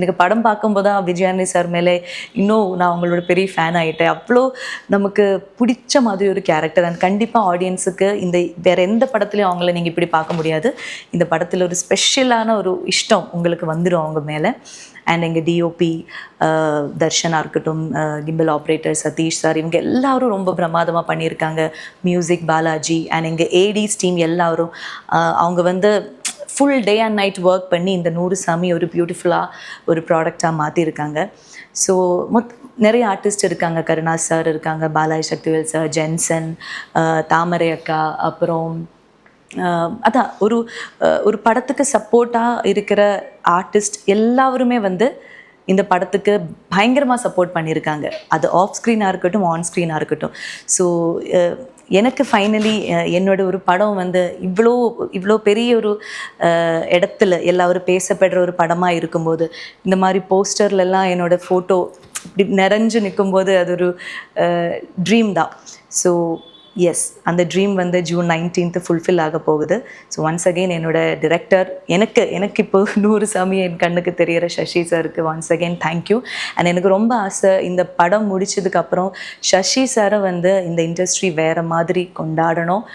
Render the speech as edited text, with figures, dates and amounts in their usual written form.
எனக்கு படம் பார்க்கும்போது தான் விஜயானி சார் மேலே இன்னும் நான் அவங்களோட பெரிய ஃபேன் ஆகிட்டேன். அவ்வளோ நமக்கு பிடிச்ச மாதிரி ஒரு கேரக்டர். அண்ட் கண்டிப்பாக ஆடியன்ஸுக்கு இந்த வேறு எந்த படத்துலையும் அவங்கள நீங்கள் இப்படி பார்க்க முடியாது. இந்த படத்தில் ஒரு ஸ்பெஷலான ஒரு இஷ்டம் உங்களுக்கு வந்துடும் அவங்க மேலே. அண்ட் எங்கள் டிஓபி தர்ஷனாக இருக்கட்டும், கிம்பிள் ஆப்ரேட்டர் சதீஷ் சார், இவங்க எல்லாரும் ரொம்ப பிரமாதமாக பண்ணியிருக்காங்க. மியூசிக் பாலாஜி அண்ட் எங்கள் ஏடிஸ் டீம் எல்லாரும் அவங்க வந்து full day and night work பண்ணி இந்த 100 சாமி ஒரு பியூட்டிஃபுல்லாக ஒரு ப்ராடக்டாக மாற்றிருக்காங்க. ஸோ நிறைய ஆர்டிஸ்ட் இருக்காங்க. கருணா சார் இருக்காங்க, பாலாஜி சக்திவேல் சார், ஜென்சன், தாமரை அக்கா, அப்புறம் அதான் ஒரு படத்துக்கு சப்போர்ட்டாக இருக்கிற ஆர்டிஸ்ட் எல்லாருமே வந்து இந்த படத்துக்கு பயங்கரமாக சப்போர்ட் பண்ணியிருக்காங்க. அது ஆஃப் ஸ்க்ரீனாக இருக்கட்டும், ஆன் ஸ்க்ரீனாக இருக்கட்டும். ஸோ எனக்கு ஃபைனலி என்னோட ஒரு படம் வந்து இவ்வளோ பெரிய ஒரு இடத்துல எல்லாரும் பேசப்படுற ஒரு படமாக இருக்கும்போது, இந்த மாதிரி போஸ்டர்லலாம் என்னோடய ஃபோட்டோ இப்படி நிறைஞ்சு நிற்கும்போது அது ஒரு ட்ரீம் தான். ஸோ எஸ், அந்த ட்ரீம் வந்து ஜூன் 19th ஃபுல்ஃபில் ஆக போகுது. ஸோ ஒன்ஸ் அகெயின் என்னோடய டிரெக்டர், எனக்கு இப்போ 100 சாமி என் கண்ணுக்கு தெரிகிற சசி சாருக்கு ஒன்ஸ் அகெயின் தேங்க்யூ. அண்ட் எனக்கு ரொம்ப ஆசை, இந்த படம் முடிச்சதுக்கப்புறம் சசி சாரை வந்து இந்த இண்டஸ்ட்ரி வேறு மாதிரி கொண்டாடணும்.